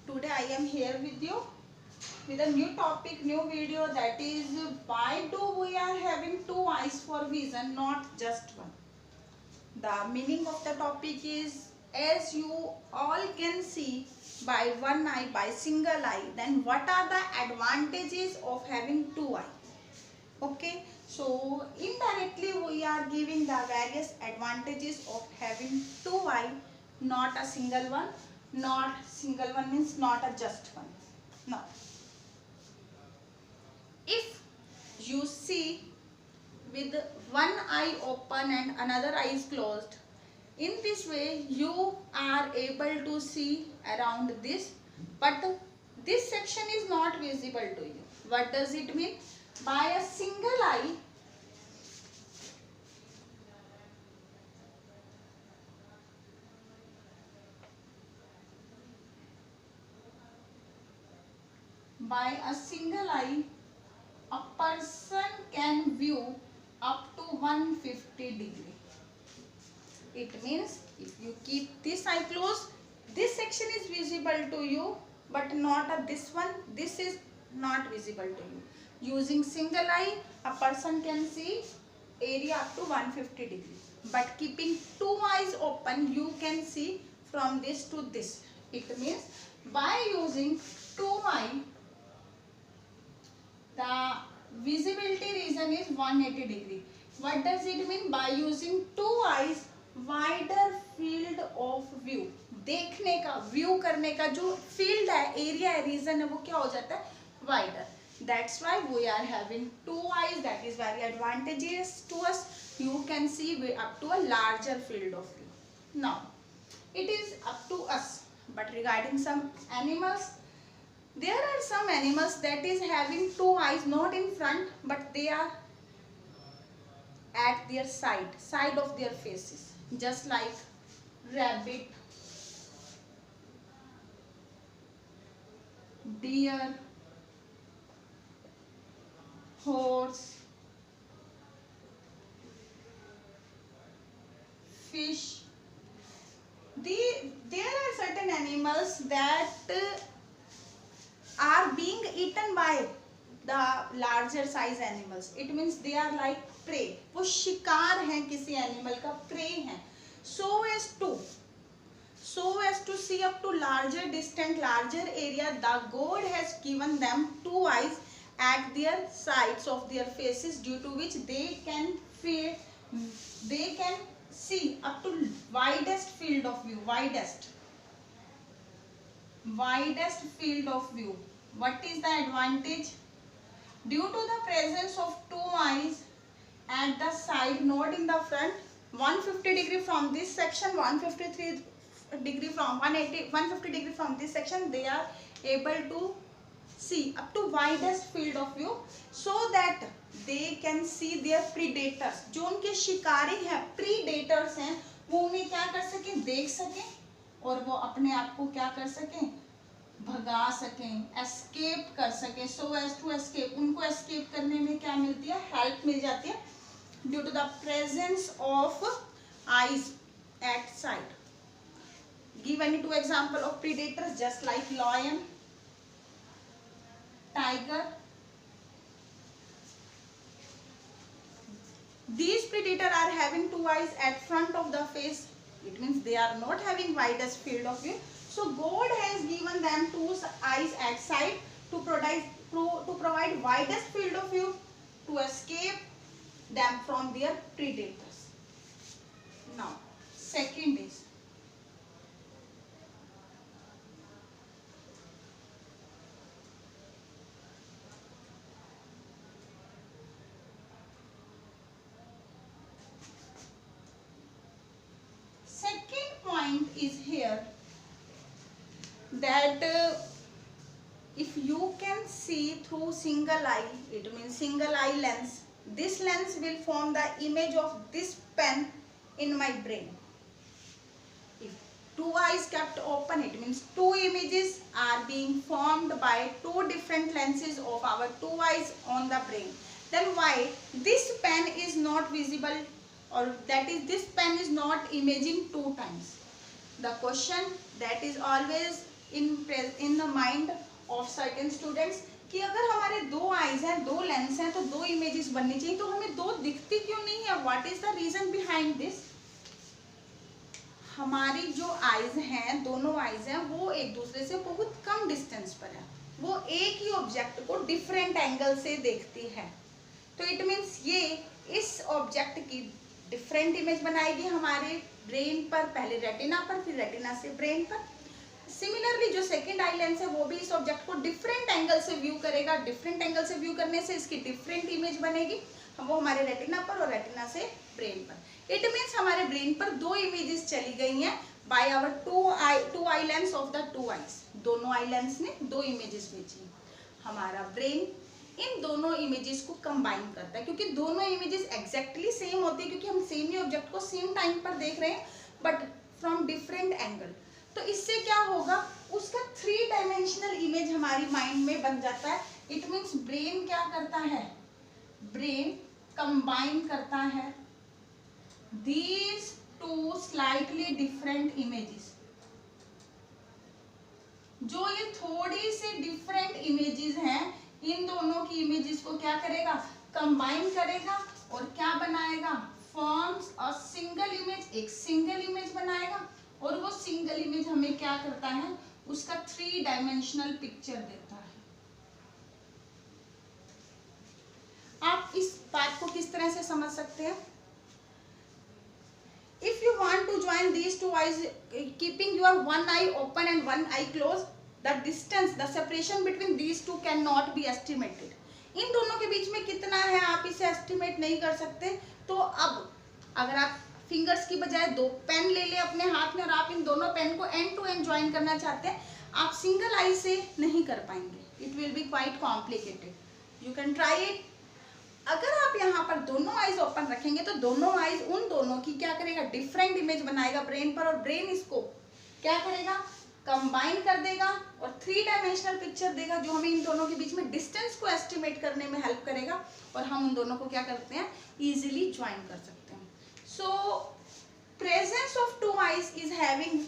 Today I am here with you with a new topic, new video, that is why do we are having two eyes for vision, not just one. The meaning of the topic is, as you all can see by one eye, by single eye, then what are the advantages of having two eyes? Okay, so indirectly we are giving the various advantages of having two eye, not a single one. Not single one means not a just one. Now, if you see with one eye open and another eye is closed, in this way you are able to see around this, but this section is not visible to you. What does it mean? By a single eye, a person can view up to 150 degree. It means if you keep this eye closed, this section is visible to you, but not this one. This is not visible to you. Using single eye, a person can see area up to 150 degree. But keeping two eyes open, you can see from this to this. It means by using two eye, the visibility region is 180 degree. What does it mean? By using two eyes, wider field of view, देखने का, view करने का जो field है, area है, reason है, वो क्या हो जाता है? Wider. That's why we are having two eyes. That is very advantageous to us. You can see up to a larger field of view. Now, it is up to us. But regarding some animals, there are some animals that is having two eyes, not in front, but they are at their side of their faces, just like rabbit, deer, horse, fish. There are certain animals that are being eaten by the larger size animals. It means they are like prey. वो शिकार हैं, किसी animal का prey हैं. So as to see up to larger distance, larger area, the God has given them two eyes at their sides of their faces, due to which they can see up to widest field of view. Widest field of view. What is the advantage? Due to the presence of two eyes at the side, not in the front, 150 degree from this section, 153 degree from 150 degree from this section, they are able to see up to widest field of view, so that they can see their predators. जो उनके शिकारी हैं, predators हैं, वो उन्हें क्या कर सकें? देख सकें, और वो अपने आप को क्या कर सकें? भगा सकें, एस्केप कर सकें. सो एज टू एस्केप, उनको एस्केप करने में क्या मिलती है? हेल्प मिल जाती है, due to the presence of eyes at side. Give any two example of predators, just like lion, tiger. These predators are having two eyes at front of the face. It means they are not having widest field of view. So God has given them two eyes at side to provide widest field of view, to escape them from their predators. Now, second is, is here that if you can see through single eye, it means single eye lens, this lens will form the image of this pen in my brain. If two eyes kept open, it means two images are being formed by two different lenses of our two eyes on the brain. Then why this pen is not visible, or that is this pen is not imaging two times? The question that is always in the mind of certain students कि अगर हमारे दो eyes हैं, दो lens हैं, तो दो images बननी चाहिए, तो हमें दो दिखती क्यों नहीं है? What is the reason behind this? हमारी जो आईज हैं, दोनों आईज हैं, वो एक दूसरे से बहुत कम डिस्टेंस पर है, वो एक ही ऑब्जेक्ट को डिफरेंट एंगल से देखती है। तो इट मीन्स ये इस ऑब्जेक्ट की डिफरेंट इमेज बनाएगी हमारे ब्रेन पर, पहले रेटिना पर, फिर रेटिना से ब्रेन पर। सिमिलरली जो सेकेंड आई लेंस है वो भी इस ऑब्जेक्ट को डिफरेंट एंगल से व्यू करेगा, डिफरेंट एंगल से व्यू करने से इसकी डिफरेंट इमेज बनेगी, वो हमारे रेटिना पर और रेटिना से ब्रेन पर। इट मीन्स हमारे ब्रेन पर दो इमेजेस चली गई हैं by our two eye lens of the two eyes. दोनों आई लेंस ने दो इमेजेस भेजी, हमारा ब्रेन इन दोनों इमेजेस को कंबाइन करता है, क्योंकि दोनों इमेजेस एग्जैक्टली सेम होती है, क्योंकि हम सेम ही ऑब्जेक्ट को सेम टाइम पर देख रहे हैं बट फ्रॉम डिफरेंट एंगल। तो इससे क्या होगा, उसका 3 डायमेंशनल इमेज हमारी माइंड में बन जाता है। इट मीन्स ब्रेन क्या करता है, ब्रेन कंबाइन करता है these two slightly different images. जो ये थोड़ी सी डिफरेंट इमेजेस हैं, इन दोनों की इमेजेस को क्या करेगा, कंबाइन करेगा और क्या बनाएगा, फॉर्म्स अ सिंगल इमेज, एक सिंगल इमेज बनाएगा। और वो सिंगल इमेज हमें क्या करता है, उसका 3 डायमेंशनल पिक्चर देता है। आप इस बात को किस तरह से समझ सकते हैं? If you want to join these two eyes, keeping your one eye open and one eye closed, the distance, the separation between these two cannot be estimated. इन दोनों के बीच में कितना है आप इसे एस्टिमेट नहीं कर सकते। तो अब अगर आप फिंगर्स की बजाय 2 पेन ले ले अपने हाथ में और आप इन दोनों पेन को एंड टू एंड ज्वाइन करना चाहते हैं, आप सिंगल आई से नहीं कर पाएंगे। It will be quite complicated. You can try it. अगर आप यहाँ पर दोनों आईज ओपन रखेंगे तो दोनों आईज उन दोनों की क्या करेगा, डिफरेंट इमेज बनाएगा ब्रेन पर, और ब्रेन इसको क्या करेगा, कंबाइन कर देगा और 3 डायमेंशनल पिक्चर देगा, जो हमें इन दोनों के बीच में डिस्टेंस को एस्टिमेट करने में हेल्प करेगा, और हम उन दोनों को क्या करते हैं, इजीली ज्वाइन कर सकते हैं। So presence of 2 eyes is having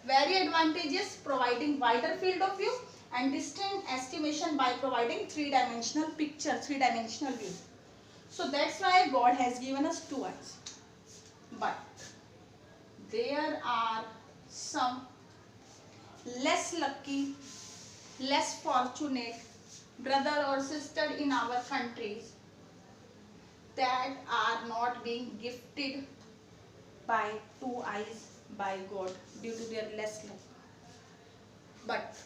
very advantageous, providing wider field of view and distant estimation by providing 3-dimensional picture, 3-dimensional view. So that's why God has given us 2 eyes. But there are some less lucky, less fortunate brother or sister in our countries that are not being gifted by 2 eyes by God due to their less luck. But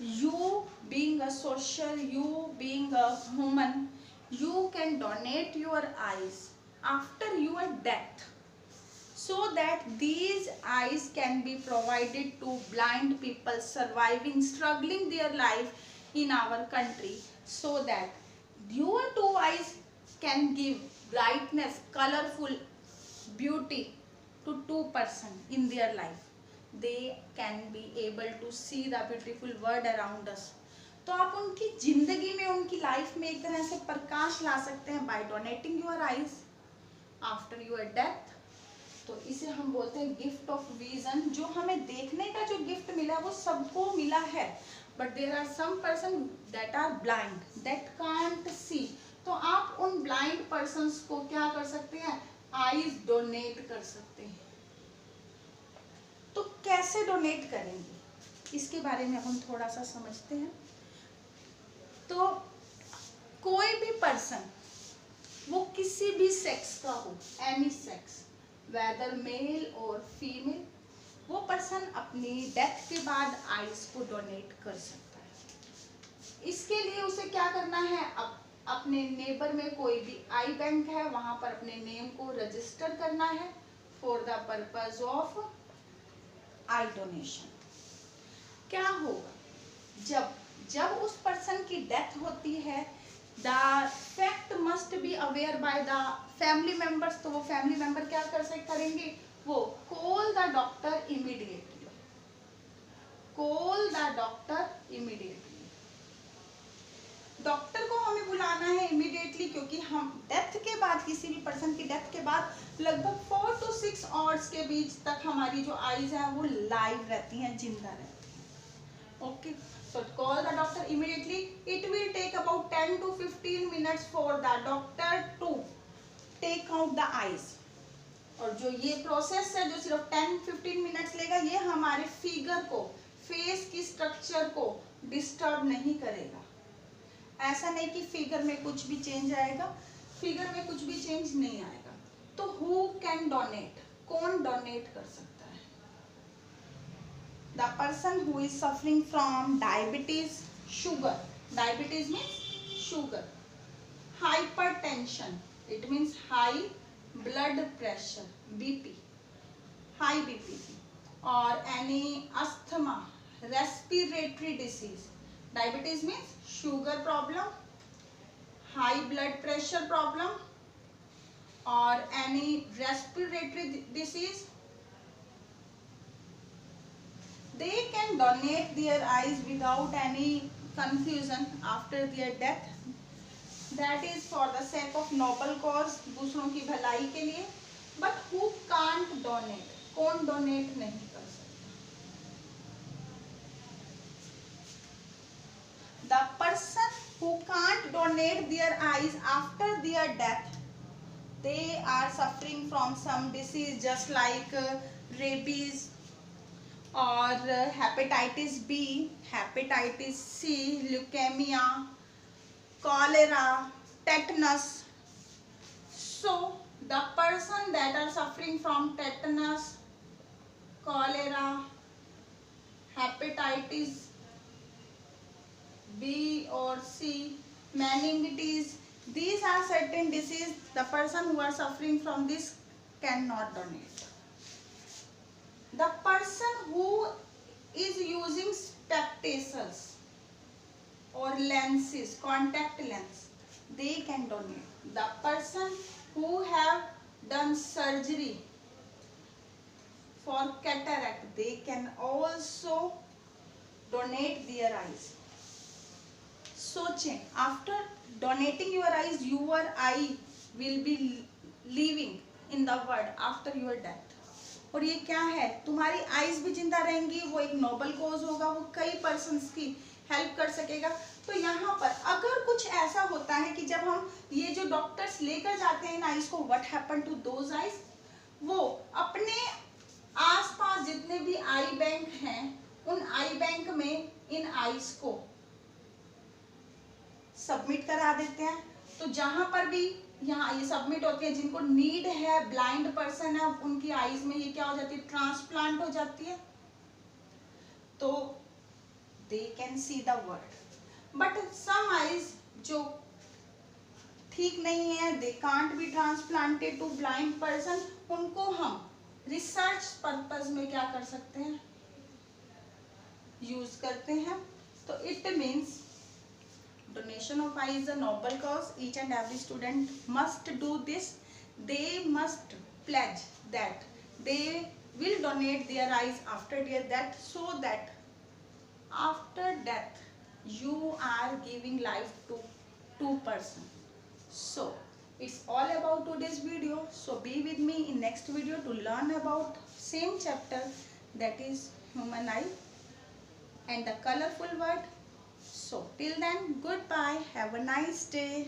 you being a social, you being a human, you can donate your eyes after your death, so that these eyes can be provided to blind people surviving, struggling their life in our country, so that your 2 eyes can give brightness, colorful beauty to 2 person in their life. They can be able to see the beautiful world around us. तो आप उनकी जिंदगी में, उनकी life में एक तरह से प्रकाश ला सकते हैं by donating your eyes after your death. तो इसे हम बोलते हैं गिफ्ट ऑफ विजन। जो हमें देखने का जो गिफ्ट मिला वो सबको मिला है, but there are some person that are blind, that can't see. तो आप उन blind persons को क्या कर सकते हैं, आईज डोनेट कर सकते हैं। तो कैसे डोनेट करेंगे, इसके बारे में हम थोड़ा सा समझते हैं। तो कोई भी पर्सन, वो किसी भी सेक्स का हो, एनी सेक्स, वेदर मेल और फीमेल, वो पर्सन अपनी डेथ के बाद आईज को डोनेट कर सकता है। इसके लिए उसे क्या करना है, अपने नेबर में कोई भी आई बैंक है, वहां पर अपने नेम को रजिस्टर करना है for the purpose of I donation. क्या होगा, जब उस पर्सन की डेथ होती है, the fact must be aware by the family members. तो वो फैमिली मेंबर क्या करेंगे, वो call the doctor immediately, call the doctor immediately. Doctor को हमें बुलाना है इमीडिएटली, क्योंकि हम डेथ के बाद, किसी भी पर्सन की डेथ के बाद लगभग 4 to 6 आवर्स के बीच तक हमारी जो आईज है वो लाइव रहती हैं, जिंदा रहती हैं। Okay, so call the doctor immediately. It will take about 10 to 15 minutes for the doctor to take out the eyes. और जो ये प्रोसेस है जो सिर्फ 10-15 मिनट्स लेगा, ये हमारे फिगर को, फेस की स्ट्रक्चर को डिस्टर्ब नहीं करेगा। ऐसा नहीं कि फिगर में कुछ भी चेंज आएगा, फिगर में कुछ भी चेंज नहीं आएगा। तो हु कैन डोनेट, कौन डोनेट कर सकता है? The person who is suffering from diabetes, sugar, diabetes means sugar, hypertension, it means high blood pressure, BP, high BP, or any asthma, respiratory disease. Diabetes means sugar problem, high blood pressure problem, or any respiratory disease. They can donate their eyes without any confusion after their death. That is for the sake of noble cause, दूसरों की भलाई के लिए. But who can't donate? कौन donate नहीं कर सकता? The person who can't donate their eyes after their death, they are suffering from some disease just like rabies or hepatitis B, hepatitis C, leukemia, cholera, tetanus. So the person that are suffering from tetanus, cholera, hepatitis B or C, meningitis, these are certain diseases. The person who are suffering from this cannot donate. The person who is using spectacles or lenses, contact lens, they can donate. The person who have done surgery for cataract, they can also donate their eyes. सोचें, after donating your eyes, your eye will be living in the world after your death. और ये क्या है, तुम्हारी eyes भी जिंदा रहेंगी, वो एक नोबल कॉज होगा, वो कई पर्सन्स की हेल्प कर सकेगा। तो यहाँ पर अगर कुछ ऐसा होता है कि जब हम ये जो डॉक्टर्स लेकर जाते हैं इन आईज को, what happen to those eyes, वो अपने आसपास जितने भी आई बैंक हैं उन आई बैंक में इन आईज को सबमिट करा देते हैं। तो जहां पर भी यहाँ ये सबमिट होती है, जिनको नीड है, ब्लाइंड पर्सन है, उनकी आईज में ये क्या हो जाती है, ट्रांसप्लांट हो जाती है, तो they can see the world. But some eyes जो ठीक नहीं है, they can't be transplanted to blind person, उनको हम रिसर्च पर्पस में क्या कर सकते हैं, यूज करते हैं। तो it means donation of eye is a noble cause. Each and every student must do this. They must pledge that they will donate their eyes after their death, so that after death you are giving life to two person. So it's all about today's video. So be with me in next video to learn about same chapter, that is human eye and the colorful word. So till then, goodbye, have a nice day.